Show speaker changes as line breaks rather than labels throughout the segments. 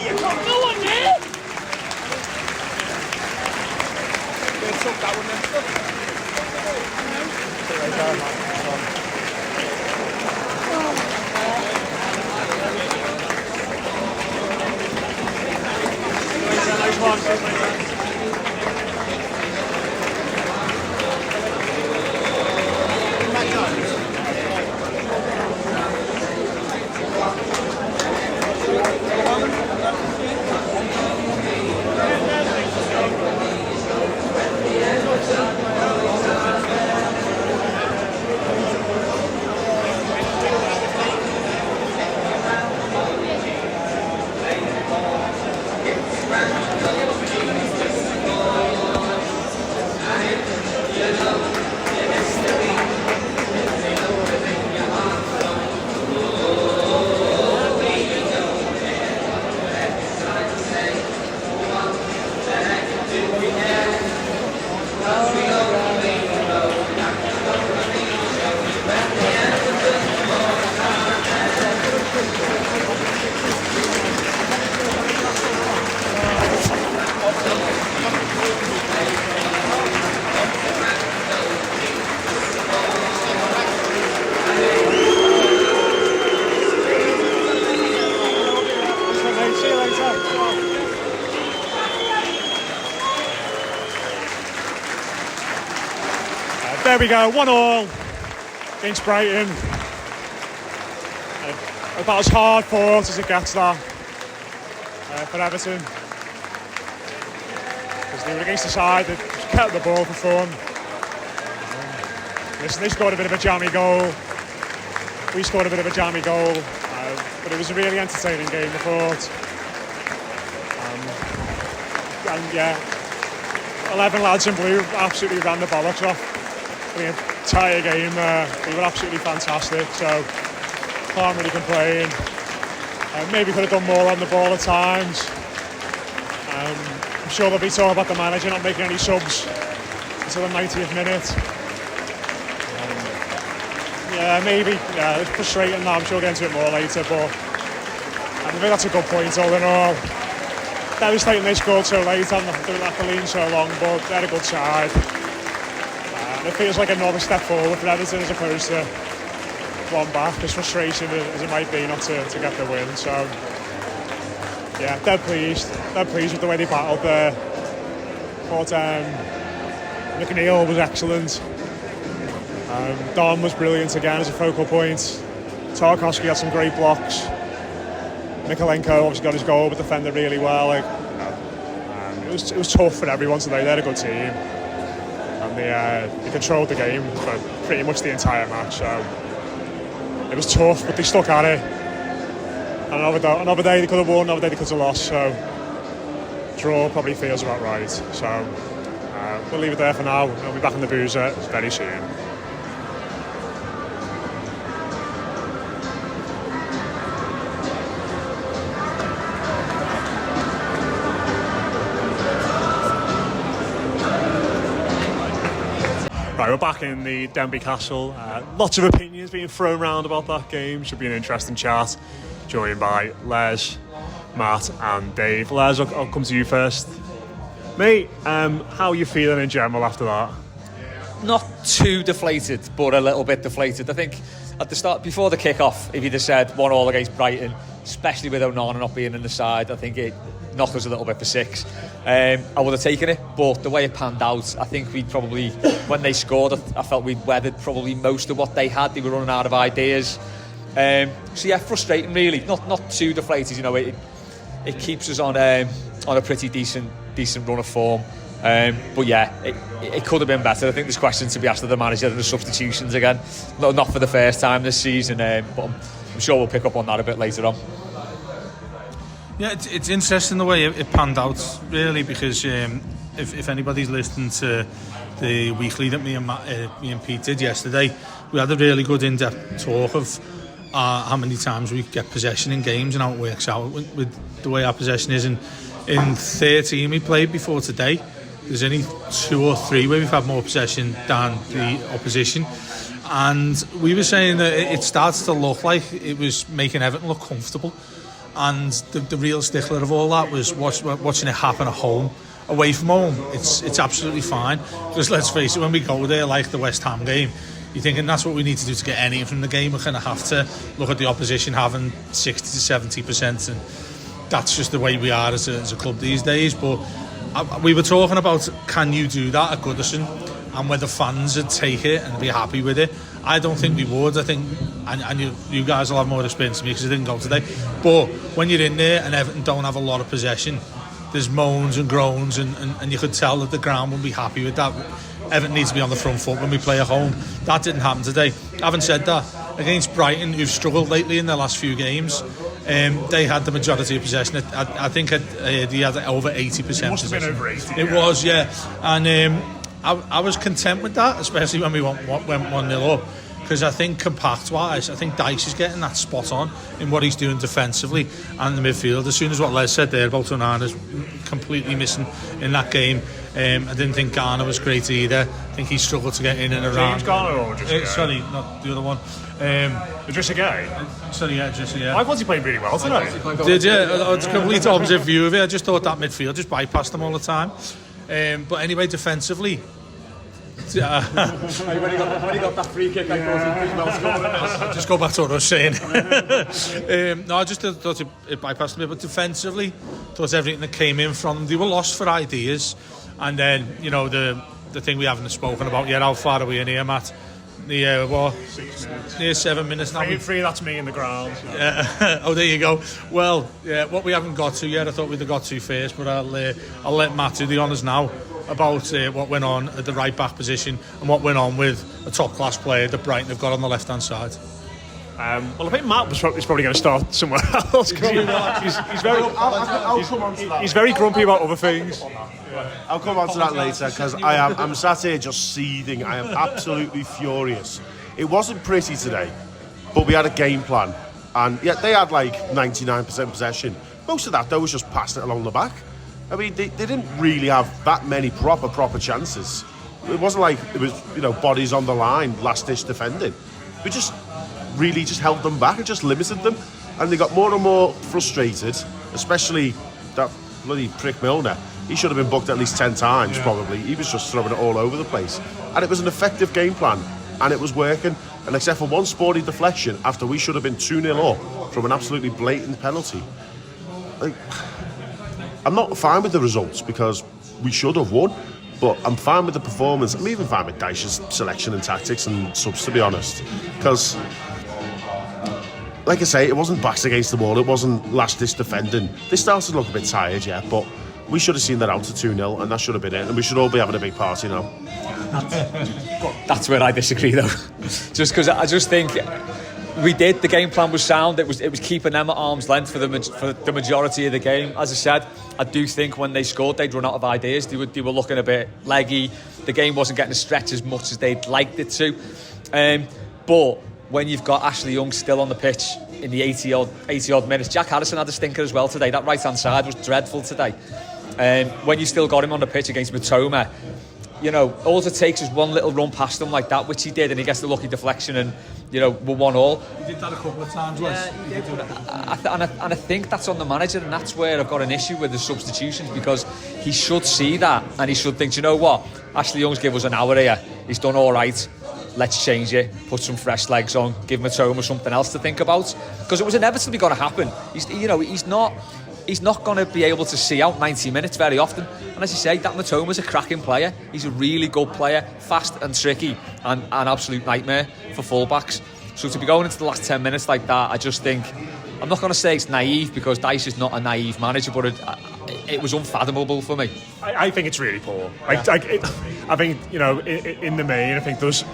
You got no one there.
Took that one
Nice one. There we go, 1-1 against Brighton. About as hard fought as it gets that for Everton. Because they were against the side that kept the ball for fun. Listen, they scored a bit of a jammy goal. We scored a bit of a jammy goal. But it was a really entertaining game, I thought. And yeah, 11 lads in blue absolutely ran the bollocks off. The entire game, they were absolutely fantastic, so can't really complain. Maybe could have done more on the ball at times. I'm sure they'll be talking about the manager not making any subs until the 90th minute. Yeah, maybe. Yeah, it's frustrating now. I'm sure we'll get into it more later, but I think that's a good point all in all. Devastating they scored so late and they left the lead so long, but they're a good side. It feels like another step forward for Everton as opposed to one back, as frustrating as it might be not to get the win. So yeah, they're pleased with the way they battled there. Thought McNeil was excellent. Dom was brilliant again as a focal point. Tarkowski had some great blocks. Mikolenko obviously got his goal but defended really well. It was tough for everyone today. They're a good team. They controlled the game for pretty much the entire match, so it was tough, but they stuck at it. And another day they could have won, another day they could have lost, so draw probably feels about right. So we'll leave it there for now. We'll be back in the boozer very soon. Right, we're back in the Denby Castle. Lots of opinions being thrown around about that game. Should be an interesting chat. Joined by Les, Matt and Dave. Les, I'll come to you first. Mate, how are you feeling in general after that?
Not too deflated, but a little bit deflated. I think at the start, before the kick-off, if you'd have said 1-1 against Brighton, especially with Onana not being in the side, I think it knocked us a little bit for 6. I would have taken it, but the way it panned out, I think we'd probably, when they scored, I felt we'd weathered probably most of what they had. They were running out of ideas. So yeah, frustrating really. Not too deflated, you know. It keeps us on a pretty decent run of form. But yeah, it could have been better. I think there's questions to be asked of the manager and the substitutions again. Not for the first time this season, but I'm sure we'll pick up on that a bit later on.
Yeah, it's interesting the way it panned out, really, because if anybody's listened to the weekly that me and Pete did yesterday, we had a really good in-depth talk of how many times we get possession in games and how it works out with the way our possession is. And in 13 we played before today, there's only 2 or 3 where we've had more possession than the opposition. And we were saying that it starts to look like it was making Everton look comfortable. And the real stickler of all that was watching it happen at home. Away from home, it's absolutely fine. Because let's face it, when we go there, like the West Ham game, you're thinking that's what we need to do to get anything from the game. We're going to have to look at the opposition having 60 to 70%, and that's just the way we are as a club these days. But we were talking about, can you do that at Goodison, and whether fans would take it and be happy with it. I don't think we would. I think, and you guys will have more experience than me because I didn't go today, but when you're in there and Everton don't have a lot of possession, there's moans and groans, and you could tell that the ground wouldn't be happy with that. Everton needs to be on the front foot when we play at home. That didn't happen today. Having said that, against Brighton, who've struggled lately in their last few games, they had the majority of possession. I think they had over 80%.
It must have been over 80.
It was, yeah. And I was content with that, especially when we went 1-0 up. Because I think compact-wise, I think Dyche is getting that spot on in what he's doing defensively and the midfield. As soon as what Les said there about Onana's completely missing in that game, I didn't think Garner was great either. I think he struggled to get in and around.
James Garner or just
sorry, not the other one.
Just a guy?
Sorry, yeah, just
I thought he played really well tonight.
Did you? It's a complete opposite view of it. I just thought that midfield just bypassed them all the time. But anyway, defensively,
When he got that free kick, I thought he pretty well scored.
Just go back to what I was saying. No, I just thought it bypassed me. But defensively, thought everything that came in from them, they were lost for ideas. And then, the thing we haven't spoken about yet, how far are we in here, Matt? Near 7 minutes now.
Free, that's me in the ground.
Oh, there you go. Well, yeah, what we haven't got to yet, I thought we'd have got to first, but I'll let Matt do the honours now about what went on at the right back position and what went on with a top class player that Brighton have got on the left hand side.
Well, I think Matt is probably going to start somewhere else. He's very grumpy about other things.
I'll come on to that later because I'm sat here just seething. I am absolutely furious. It wasn't pretty today, but we had a game plan, and yet they had like 99% possession. Most of that though was just passing it along the back. I mean, they didn't really have that many proper chances. It wasn't like it was, bodies on the line, last-ditch defending. We just really held them back and just limited them. And they got more and more frustrated, especially that bloody prick Milner. He should have been booked at least 10 times, probably. He was just throwing it all over the place. And it was an effective game plan, and it was working. And except for one sporty deflection, after we should have been 2-0 up from an absolutely blatant penalty. I'm not fine with the results because we should have won, but I'm fine with the performance. I'm even fine with Dyche's selection and tactics and subs, to be honest, because, like I say, it wasn't backs against the wall, it wasn't last-ditch defending. They started to look a bit tired, yeah, but we should have seen that out to 2-0, and that should have been it, and we should all be having a big party now.
That's where I disagree, though. Just because I just think we did. The game plan was sound. It was keeping them at arm's length for the majority of the game. As I said, I do think when they scored, they'd run out of ideas. They were looking a bit leggy. The game wasn't getting to stretch as much as they'd liked it to. But when you've got Ashley Young still on the pitch in the 80 odd minutes, Jack Harrison had a stinker as well today. That right hand side was dreadful today. When you still got him on the pitch against Matoma, all it takes is one little run past him like that, which he did, and he gets the lucky deflection, and we're 1-1.
He did that a couple of times, Wes.
Yeah, he did. And I think that's on the manager, and that's where I've got an issue with the substitutions, because he should see that, and he should think, you know what, Ashley Young's give us an hour here, he's done all right, let's change it, put some fresh legs on, give Matoma something else to think about, because it was inevitably going to happen. He's not going to be able to see out 90 minutes very often. And as you say, that Matoma's a cracking player. He's a really good player, fast and tricky, and an absolute nightmare for fullbacks. So to be going into the last 10 minutes like that, I just think, I'm not going to say it's naive, because Dyche is not a naive manager, but it was unfathomable for me.
I think it's really poor. I think, in the main, I think there's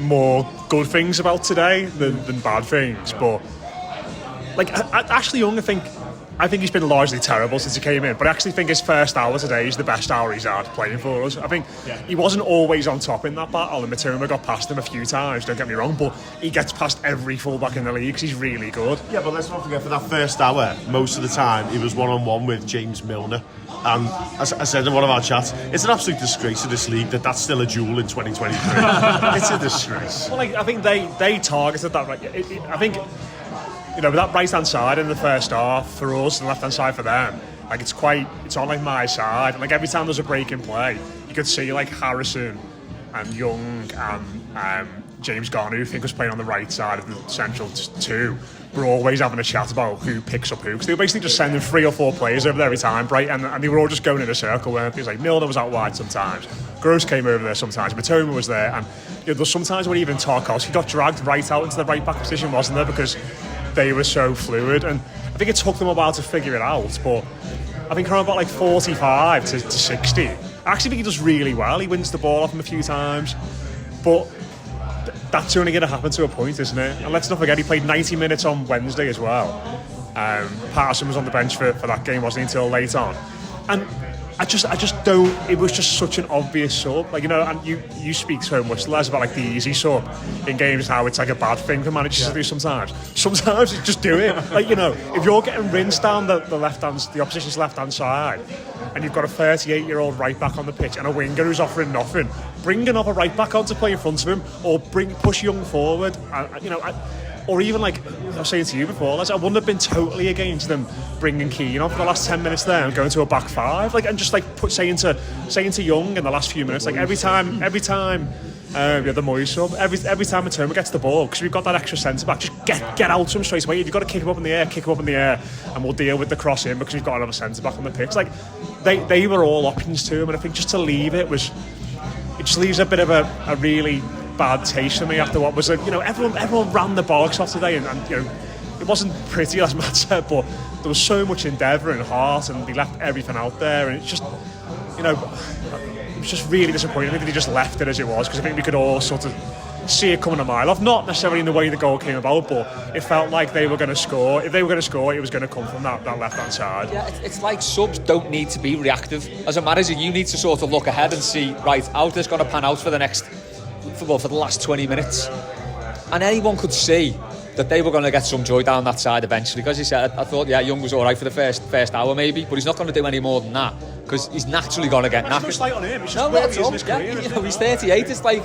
more good things about today than bad things. But, Ashley Young, I think he's been largely terrible since he came in, but I actually think his first hour today is the best hour he's had playing for us. I think he wasn't always on top in that battle, and Matoma got past him a few times, don't get me wrong, but he gets past every fullback in the league because he's really good.
Yeah, but let's not forget, for that first hour, most of the time, he was one-on-one with James Milner. And as I said in one of our chats, it's an absolute disgrace to this league that's still a duel in 2023. It's a disgrace.
Well, I think they targeted that. I think you know, that right hand side in the first half for us and the left hand side for them, like it's on like my side, and like every time there's a break in play, you could see like Harrison and Young and James Garner, who I think was playing on the right side of the central two, were always having a chat about who picks up who, because they were basically just sending 3 or 4 players over there every time, Brighton, and they were all just going in a circle, weren't they? It was like Milner was out wide sometimes, Gross came over there sometimes, Matoma was there, and you know, there's sometimes when even Tarkowski got dragged right out into the right back position, wasn't there, because they were so fluid, and I think it took them a while to figure it out, but I think around about like 45 to 60, I actually think he does really well. He wins the ball off him a few times, but that's only going to happen to a point, isn't it? And let's not forget, he played 90 minutes on Wednesday as well. Patterson was on the bench for that game, wasn't he, until late on. And I just don't, it was just such an obvious sub. Like, you know, and you speak so much, Les, about like the easy sub in games, how it's like a bad thing for managers to do sometimes. Sometimes you just do it. Like, you know, if you're getting rinsed down the opposition's left-hand side, and you've got a 38-year-old right back on the pitch and a winger who's offering nothing, bring another right back on to play in front of him, or push Young forward, you know, or even like I was saying to you before, I wouldn't have been totally against them bringing Keane on for the last 10 minutes there and going to a back 5, like, and just like saying to Young in the last few minutes, like every time the Moyes sub, every time Matoma gets the ball, because we've got that extra centre back, just get out to him straight away. If you've got to kick him up in the air, and we'll deal with the cross in because we've got another centre back on the pitch. Like they were all options to him, and I think just to leave it just leaves a bit of a really bad taste for me after what was everyone ran the bollocks off today, and you know, it wasn't pretty, as Matt said, but there was so much endeavour and heart, and they left everything out there, and it's just, you know, it was just really disappointing that they just left it as it was, because I think we could all sort of see it coming a mile off, not necessarily in the way the goal came about, but it felt like they were going to score. If they were going to score, it was going to come from that left-hand side.
Yeah, it's like subs don't need to be reactive. As a manager, you need to sort of look ahead and see, right, how this going to pan out for the last 20 minutes. And anyone could see that they were going to get some joy down that side eventually, because he said, I thought, yeah, Young was all right for the first hour maybe, but he's not going to do any more than that, because he's naturally going to get knackered.
There's no slight on him, it's just where he is in his career.
You know, he's 38, it's like,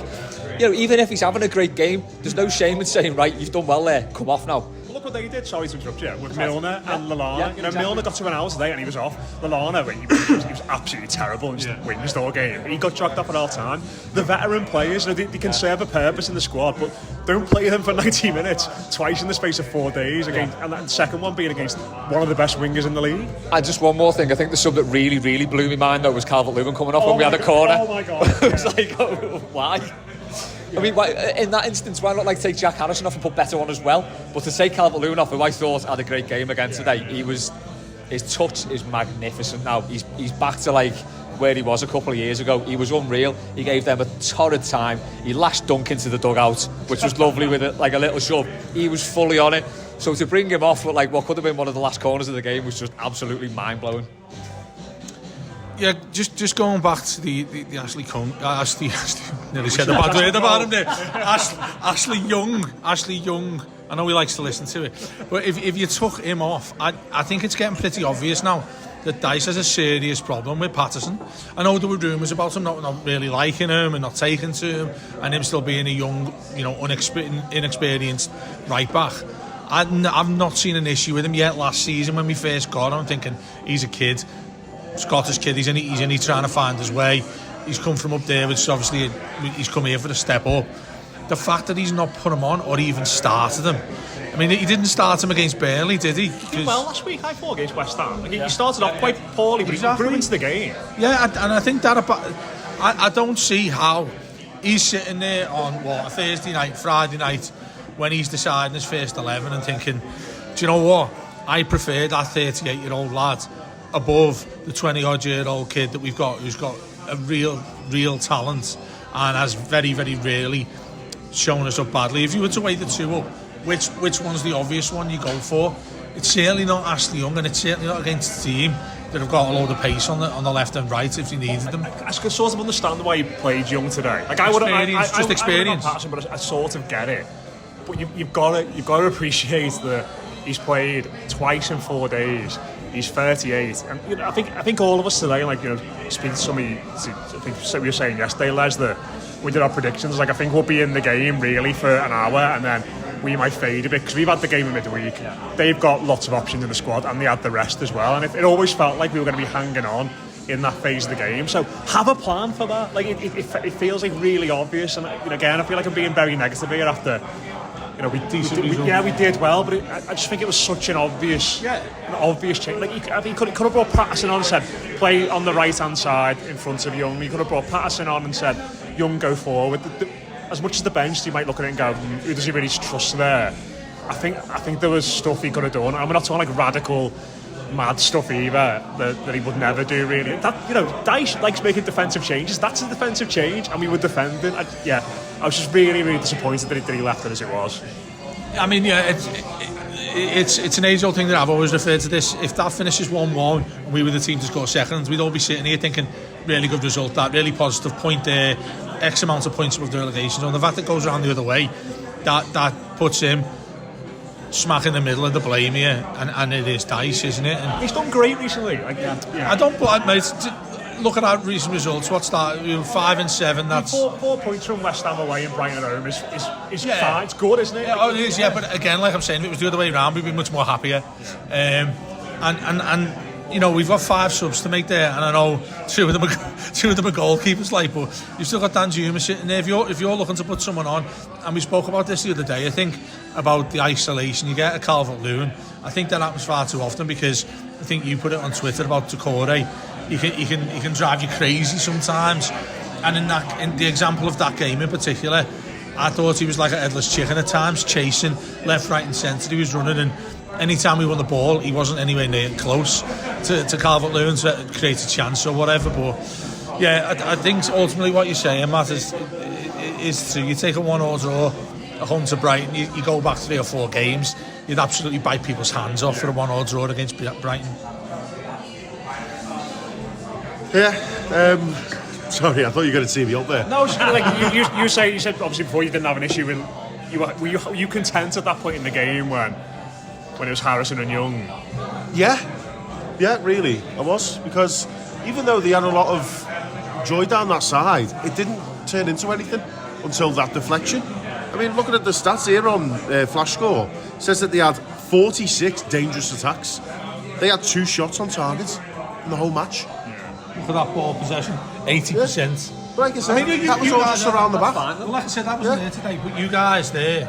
you know, even if he's having a great game, there's no shame in saying, right, you've done well there, come off now.
Well, look what they did, sorry to interrupt you, with Milner and Lallana.
Yeah,
you know,
exactly.
Milner got to an hour today and he was off. Lallana, he was absolutely terrible and just winged the whole game. He got dragged off at all time. The veteran players, you know, they can serve a purpose in the squad, but don't play them for 90 minutes twice in the space of 4 days, against, and the second one being against one of the best wingers in the league.
And just one more thing, I think the sub that really, really blew my mind though was Calvert-Lewin coming off when we had a corner.
Oh my God.
It was like, why? I mean, in that instance, why not like take Jack Harrison off and put Better on as well? But to take Calvert-Lewin off, who I thought had a great game again today, his touch is magnificent now. He's back to like where he was a couple of years ago. He was unreal. He gave them a torrid time. He lashed Dunk into the dugout, which was lovely with it, like a little shove. He was fully on it. So to bring him off with like what could have been one of the last corners of the game was just absolutely mind-blowing.
Yeah, just going back to the Ashley Young, nearly said a bad word about him there. Ashley Young. I know he likes to listen to it, but if you took him off, I think it's getting pretty obvious now that Dyche has a serious problem with Patterson. I know there were rumours about him not really liking him and not taking to him, and him still being a young, you know, inexperienced right back. I've not seen an issue with him yet. Last season when we first got him, I'm thinking he's a kid. Scottish kid, he's only trying to find his way. He's come from up there, which obviously he's come here for a step up. The fact that he's not put him on or even started him, I mean, he didn't start him against Burnley, did he?
He did well last week, I thought, against West Ham. Like, he started off quite poorly, but he grew into the game.
Yeah, and I think that I don't see how he's sitting there on a Thursday night, Friday night, when he's deciding his first 11 and thinking, do you know what? I prefer that 38-year-old lad above the 20-odd-year-old kid that we've got, who's got a real talent and has very, very rarely shown us up badly. If you were to weigh the two up, which one's the obvious one you go for? It's certainly not Ashley Young, and it's certainly not against the team that have got a load of pace on the left and right if you needed them.
I could sort of understand why he played Young today. Like,
experience.
Patterson, but I sort of get it. But you've got to appreciate that he's played twice in 4 days. He's 38, and you know, I think all of us today, like, you know, speaking to somebody, I think we were saying yesterday, Les, that we did our predictions. Like, I think we'll be in the game really for an hour, and then we might fade a bit because we've had the game in midweek. They've got lots of options in the squad and they had the rest as well, and it always felt like we were going to be hanging on in that phase of the game. So have a plan for that. Like it feels like really obvious, and again, I feel like I'm being very negative here after. We did well, but I just think it was such an obvious change. Like he could have brought Patterson on and said, play on the right hand side in front of Young. He could have brought Patterson on and said, Young, go forward. As much as the bench, you might look at it and go, who does he really trust there? I think there was stuff he could have done, and we're not talking like radical, mad stuff either that he would never do really. Dyche likes making defensive changes. That's a defensive change, and we were defending. I was just really, really disappointed that he left it as it was.
I mean, it's an age-old thing that I've always referred to this. If that finishes 1-1 and we were the team to score second, we'd all be sitting here thinking, really good result, that really positive point there, X amount of points above the relegation zone. The fact that it goes around the other way, that puts him smack in the middle of the blame here, and it is Dyche, isn't it? And
he's done great recently.
I don't, mate. Look at our recent results. What's that? 5 and 7. That's
4 points from West Ham away and Brighton at home is fine. It's good, isn't it?
Yeah, it is. Yeah, but again, like I'm saying, if it was the other way around, we'd be much more happier. And we've got 5 subs to make there, and I know two of them are goalkeepers, but you've still got Dan Juma sitting there. If you're looking to put someone on, and we spoke about this the other day, I think about the isolation you get at Calvert-Lewin. I think that happens far too often because I think you put it on Twitter about Doucouré. He can drive you crazy sometimes, and in the example of that game in particular, I thought he was like a headless chicken at times, chasing left, right and centre. He was running, and anytime we won the ball, he wasn't anywhere near close to Calvert-Lewin to create a chance or whatever. But yeah, I think ultimately what you're saying, Matt, is you take a 1-1 draw at home to Brighton, you go back 3 or 4 games, you'd absolutely bite people's hands off for a 1-1 draw against Brighton.
Sorry, I thought you were going to see me up there.
No, you said obviously before you didn't have an issue with. Were you content at that point in the game when it was Harrison and Young?
Yeah, really, I was, because even though they had a lot of joy down that side, it didn't turn into anything until that deflection. I mean, looking at the stats here on Flash Score, it says that they had 46 dangerous attacks. They had 2 shots on target in the whole match.
For that ball possession, 80%.
Yeah. Like I said, that was all just around the back.
Well, like I said, that wasn't there today, but you guys there,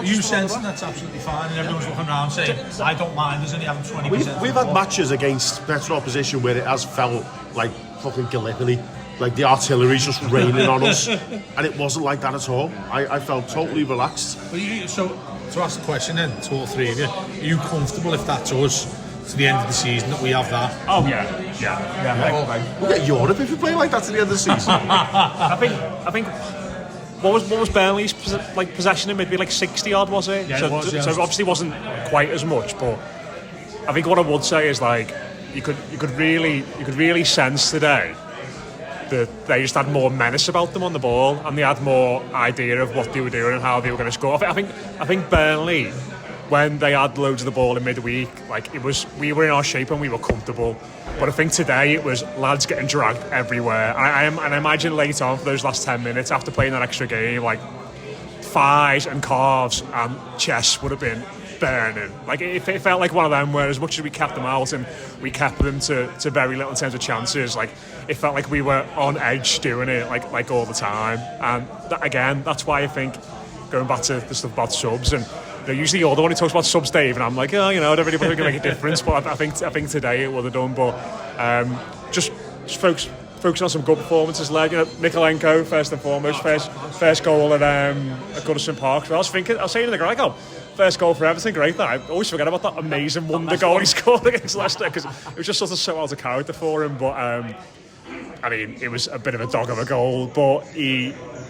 you sensing that's absolutely fine, and everyone's looking around saying, I don't mind, there's only having 20%.
We've had matches against better opposition where it has felt like fucking Gallipoli, like the artillery's just raining on us, and it wasn't like that at all. I felt totally relaxed.
So, to ask the question then, to all 3 of you, are you comfortable if that's us to the end of the season that we have that?
Oh yeah.
We'll get Europe if we play like that to the end of the season.
I think what was Burnley's possession in midweek, like 60 odd, was it?
Yeah,
so,
it was, yeah.
So obviously wasn't quite as much, but I think what I would say is like you could really sense today that they just had more menace about them on the ball, and they had more idea of what they were doing and how they were going to score. I think Burnley, when they had loads of the ball in midweek, like we were in our shape and we were comfortable. But I think today it was lads getting dragged everywhere. And I imagine late on for those last 10 minutes after playing that extra game, like thighs and calves and chests would have been burning. Like it felt like one of them where as much as we kept them out and we kept them to very little in terms of chances, like it felt like we were on edge doing it like all the time. And again, that's why I think going back to the stuff about subs, and usually you're the one who talks about subs, Dave, and I'm like, I don't really think it can make a difference, but I think today it would have done. But just focus on some good performances. Like Mikolenko, first and foremost, first goal at Goodison Park. I was saying to the guy, first goal for Everton, great. That I always forget about that amazing wonder goal he scored against Leicester, because it was just sort of so out of character for him. But I mean, it was a bit of a dog of a goal, but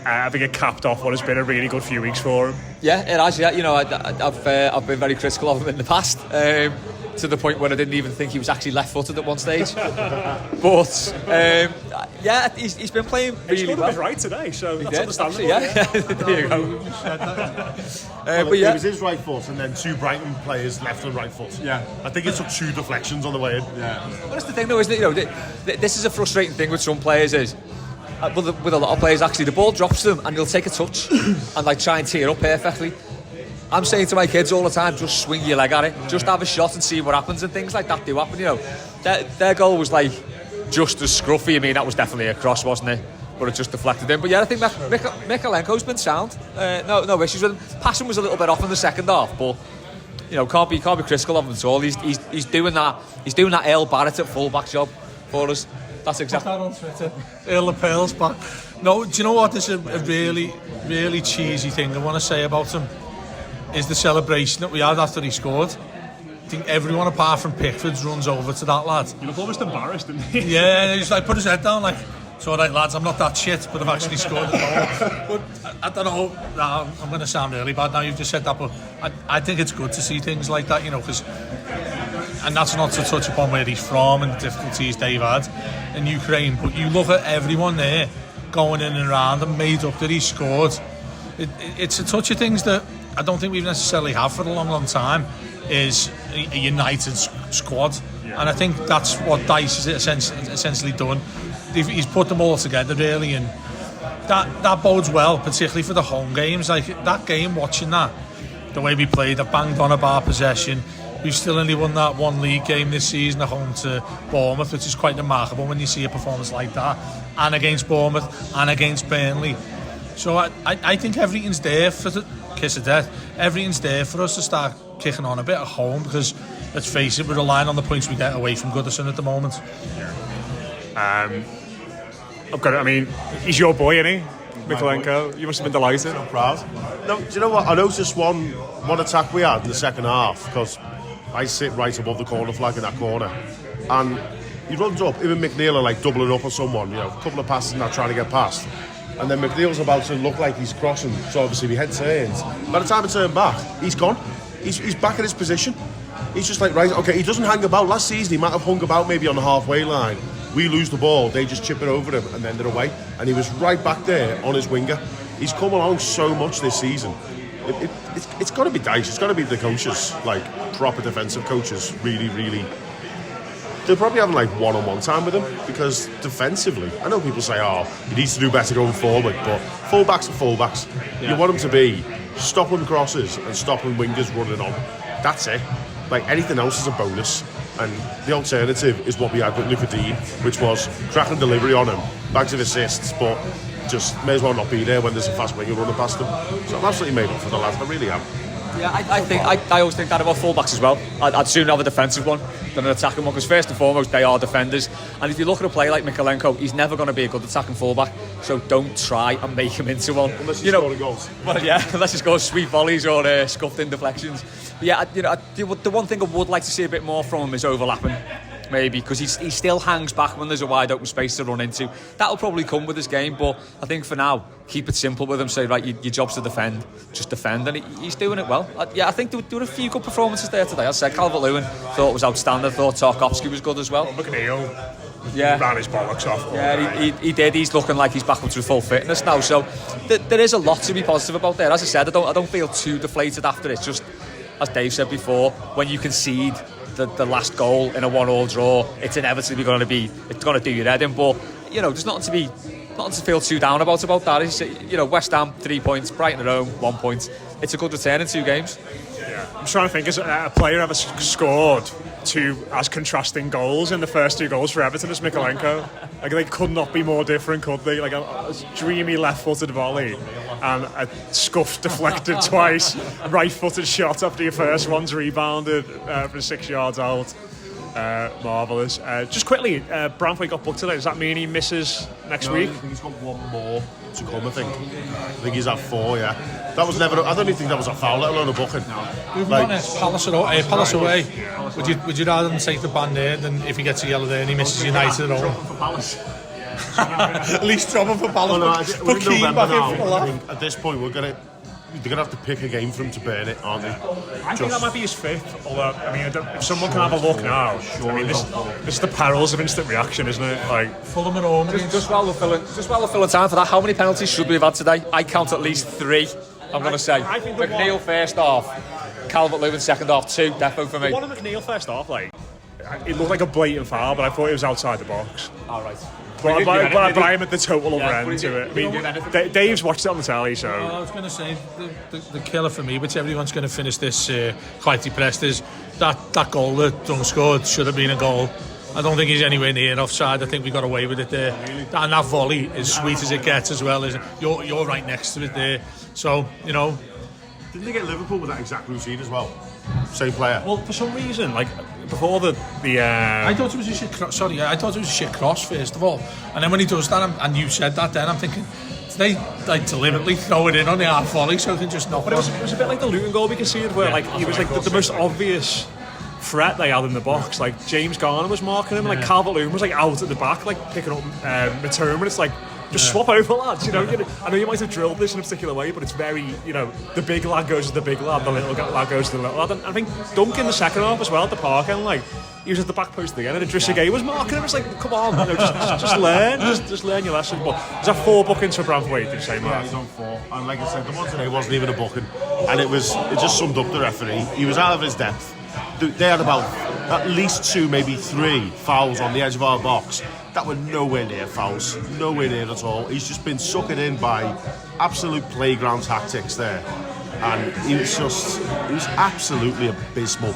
I think it capped off what has been a really good few weeks for him.
Yeah, it has. Yeah, I've been very critical of him in the past, to the point where I didn't even think he was actually left-footed at one stage. But yeah, he's been playing really well.
He right today, so that's understandable.
Actually, yeah. There you go.
But yeah, it was his right foot, and then 2 Brighton players left and right foot.
Yeah,
I think it took 2 deflections on the way in.
Yeah,
well, that's the thing, though, isn't it? This is a frustrating thing with some players is. With a lot of players, actually, the ball drops them and they'll take a touch and like try and tee it up perfectly. I'm saying to my kids all the time, just swing your leg at it, just have a shot and see what happens, and things like that do happen. You know, their goal was like just as scruffy. I mean, that was definitely a cross, wasn't it? But it just deflected in. But yeah, I think Mikalenko's been sound. No issues with him. Passing was a little bit off in the second half, but you know, can't be critical of him at all. He's doing that. He's doing that Earl Barrett at fullback job for us. That's exactly.
Put that on Twitter. Earl of Pearls back. No, do you know what? There's a really, really cheesy thing I want to say about him. Is the celebration that we had after he scored. I think everyone apart from Pickford runs over to that lad.
You look almost embarrassed, didn't he?
Yeah, and he's like, put his head down like, it's all right, lads, I'm not that shit, but I've actually scored a goal. But I don't know, I'm going to sound really bad now, you've just said that, but I think it's good to see things like that, you know, because, and that's not to touch upon where he's from and the difficulties they've had in Ukraine, but you look at everyone there going in and around and made up that he scored. It's a touch of things that I don't think we've necessarily had for a long time, is a united squad. Yeah. And I think that's what Dyche has essentially done. He's put them all together really, and that bodes well, particularly for the home games. Like that game, watching that, the way we played, I banged on about possession. We've still only won that one league game this season at home to Bournemouth, which is quite remarkable when you see a performance like that, and against Bournemouth and against Burnley. So I think everything's there for the kiss of death. Everything's there for us to start kicking on a bit at home, because let's face it, we're relying on the points we get away from Goodison at the moment.
I've got it. I mean, he's your boy, isn't he? Mikalenko. You must have been delighted.
So proud. No, do you know what? I noticed one attack we had in the second half, because I sit right above the corner flag in that corner, and he runs up. Even McNeil are like doubling up on someone. You know, a couple of passes and not trying to get past. And then McNeil's about to look like he's crossing, so obviously my head turns. By the time I turn back, he's gone. He's back in his position. He's just like, right, okay, he doesn't hang about. Last season he might have hung about maybe on the halfway line. We lose the ball, they just chip it over him and then they're away. And he was right back there on his winger. He's come along so much this season. It's got to be Dyche, it's got to be the coaches, like proper defensive coaches, really. They're probably having like one-on-one time with him, because defensively, I know people say, he needs to do better going forward, but fullbacks are fullbacks. Yeah. You want them to be stopping crosses and stopping wingers running on. That's it. Like anything else is a bonus. And the alternative is what we had with Luca Dean, which was cracking delivery on him, bags of assists, but just may as well not be there when there's a fast winger running past him. So I'm absolutely made up for the lads, I really am.
Yeah, I always think that about fullbacks as well. I'd sooner have a defensive one than an attacking one, because first and foremost they are defenders, and if you look at a player like Mikalenko, he's never going to be a good attacking fullback, so don't try and make him into one.
Unless he's scoring goals.
Well, yeah, unless he's got sweet volleys or scuffed in deflections. But yeah, the one thing I would like to see a bit more from him is overlapping. Maybe, because he still hangs back when there's a wide open space to run into. That'll probably come with his game, but I think for now, keep it simple with him. Say, right, your job's to defend, just defend, and he's doing it well. I think there were a few good performances there today. I said Calvert-Lewin thought was outstanding. I thought Tarkowski was good as well.
McNeil
ran
his bollocks off.
Yeah, he did. He's looking like he's back up to full fitness now. So there is a lot to be positive about there. As I said, I don't feel too deflated after it. Just as Dave said before, when you concede the last goal in a 1-1 draw, it's inevitably going to do your head in. But you know, there's nothing to feel too down about that. It's, you know, West Ham 3 points, Brighton at home 1 point. It's a good return in 2 games.
Yeah, I'm trying to think, has a player ever scored 2 as contrasting goals in the first 2 goals for Everton as Mikalenko? Like, they could not be more different, could they? Like a dreamy left-footed volley and a scuffed, deflected twice, right-footed shot after your first one's rebounded for 6 yards out. Marvellous. Just quickly, Branthwaite got booked today. Does that mean he misses next week?
I think he's got 1 more to come, I think he's at 4, yeah. That was never, I don't even think that was a foul, let alone a booking.
We've won it, Palace away. Would you rather than take the ban there than if he gets a yellow there and he misses United at home?
For Palace.
At least trouble for Palace.
Put Keane back in for the lap. At this point, they're going to have to pick a game for him to burn it, aren't they?
I think that might be his 5th. Although, I mean, if someone can have a look now, I mean, this is the perils of instant reaction, isn't it? Like
Fulham at home.
Just while we're filling time for that, how many penalties should we have had today? I count at least 3. I'm going to say McNeil first half, Calvert-Lewin second half, 2 defo for me.
One of McNeil first half, like it looked like a blatant foul, but I thought it was outside the box.
All right.
but I'm at the total other end to it. I mean, Dave's watched it on the telly, so...
I was going to say, the killer for me, which everyone's going to finish this quite depressed, is that goal that Dung scored should have been a goal. I don't think he's anywhere near offside. I think we got away with it there. And that volley, as sweet as it gets as well, isn't it? You're right next to it there. So, you know...
Didn't they get Liverpool with that exact routine as well? Same player.
Well, for some reason, like before the
I thought it was a shit cross. Sorry, I thought it was a shit cross first of all, and then when he does that, and you said that, then I'm thinking, did they like deliberately throw it in on the half volley so they can just knock?
But it was a bit like the Luton goal we conceded, where like he was like the most obvious threat they had in the box. Like James Garner was marking him, and like Calvert-Lewin was like out at the back, like picking up Matoma, and it's like. Just swap over, lads. You know, I know you might have drilled this in a particular way, but it's very, you know, the big lad goes to the big lad, the little lad goes to the little lad. And I think Duncan the second half as well at the park, and like he was at the back post again, and Idrissa Gueye was marking him. It's like, come on, you know, just learn, just learn your lesson. But is that 4 bookings for Branthwaite? Did you say, Mark?
Yeah, he's on 4. And like I said, the one today wasn't even a booking, and it just summed up the referee. He was out of his depth. They had about at least 2, maybe 3 fouls on the edge of our box that were nowhere near fouls, nowhere near at all. He's just been suckered in by absolute playground tactics there, and he was absolutely abysmal.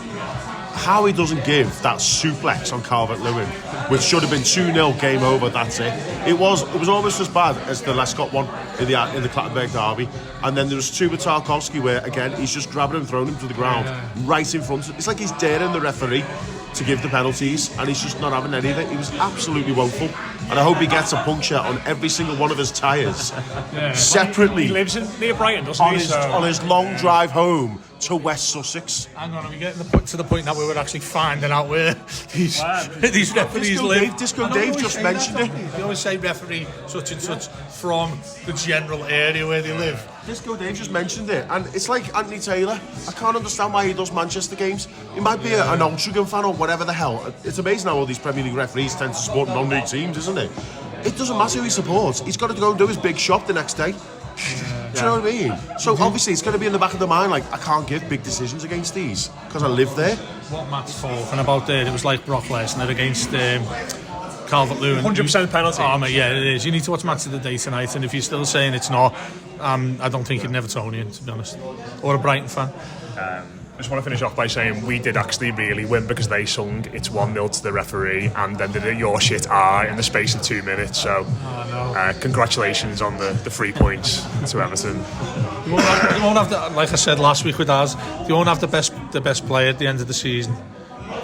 How he doesn't give that suplex on Calvert-Lewin, which should have been 2-0 game over, that's it. It was almost as bad as the Lescott one in the Clattenburg derby, and then there was 2 with Tarkowski where again he's just grabbing him, throwing him to the ground right in front. It's like he's daring the referee to give the penalties, and he's just not having any of it. He was absolutely woeful, and I hope he gets a puncture on every single one of his tyres separately.
He lives near Brighton, doesn't he?
On his long drive home to West Sussex.
Hang on, are we getting to the point that we were actually finding out where these referees live?
Disco Dave just mentioned it.
They always say referee such and such from the general area where they live.
Disco Dave just mentioned it, and it's like Anthony Taylor. I can't understand why he does Manchester games. He might be an Altrincham fan or whatever the hell. It's amazing how all these Premier League referees tend to support non-league teams, isn't it? It doesn't matter who he supports. He's got to go and do his big shop the next day. Do you know what I mean? So obviously it's going to be in the back of the mind, like, I can't give big decisions against these because I live there.
What Matt's talking about there, it was like Brock Lesnar against Calvert-Lewin.
100% penalty.
Oh, mate, yeah, it is. You need to watch Match of the Day tonight, and if you're still saying it's not, I don't think you'd an Evertonian, to be honest, or a Brighton fan.
I just want to finish off by saying we did actually really win because they sung "It's 1-0" to the referee and then did "Your shit are" in the space of 2 minutes. So, congratulations on the 3 points to Everton.
You won't have the, like I said last week with ours, you won't have the best player at the end of the season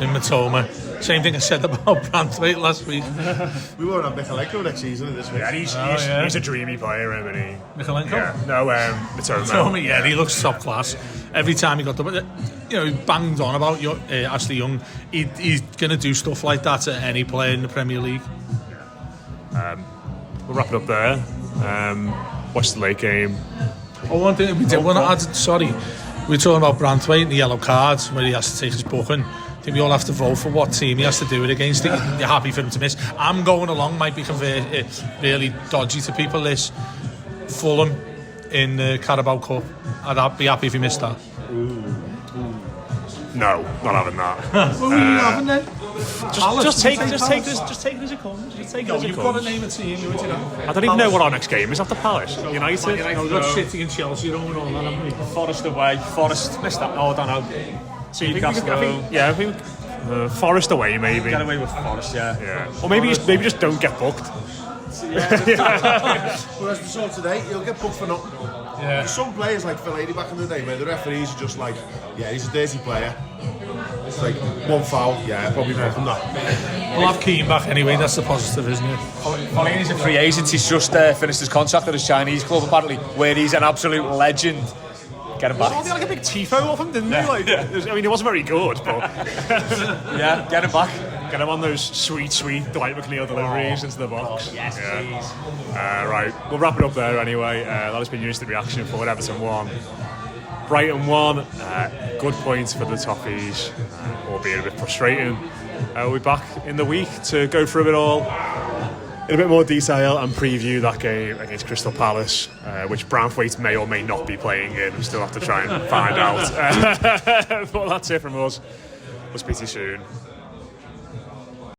in Matoma. Same thing I said about Branthwaite last week.
We won't have Michalenko next season this week.
Yeah, he's a dreamy player, isn't he?
Michalenko?
Yeah. No,
Matoma, yeah, he looks top class. Every time he got he banged on about Ashley Young. He's going to do stuff like that to any player in the Premier League.
We'll wrap it up there. Watch the late game.
Oh, one thing we did want to add, sorry, we were talking about Branthwaite and the yellow cards where he has to take his booking. I think we all have to vote for what team he has to do it against. You're happy for him to miss. I'm going along, might be really dodgy to people, this Fulham in the Carabao Cup. I'd be happy if he missed that.
No, not having that.
What are you having then?
Just take it as it comes.
You've got to name a team.
I don't even know what our next game is after Palace. United.
We've got City and Chelsea and all that, haven't we?
Forest away. Forest missed that. Oh, I don't know.
I think Forest away maybe.
Get away with Forest, yeah.
Or maybe just don't get booked.
Whereas we saw today, he'll get booked for nothing.
Yeah.
There's some players like Fellaini back in the day where the referees are just like, yeah, he's a dirty player. It's like one foul, yeah, probably book him that.
We'll have Keane back anyway, that's the positive, isn't it?
Fellaini's a free agent. He's just finished his contract at his Chinese club apparently, where he's an absolute legend. Get him back.
They had like a big tifo off him, didn't they? I mean, he wasn't very good, but
yeah, get him back.
Get him on those sweet Dwight McNeil deliveries into the box.
Yes, please.
Right, we'll wrap it up there anyway. That has been your instant reaction for Everton 1. Brighton 1. Good points for the Toffees, albeit a bit frustrating. We'll be back in the week to go through it all in a bit more detail and preview that game against Crystal Palace, which Branthwaite may or may not be playing in. We still have to try and find out. But that's it from us. We'll speak to you soon.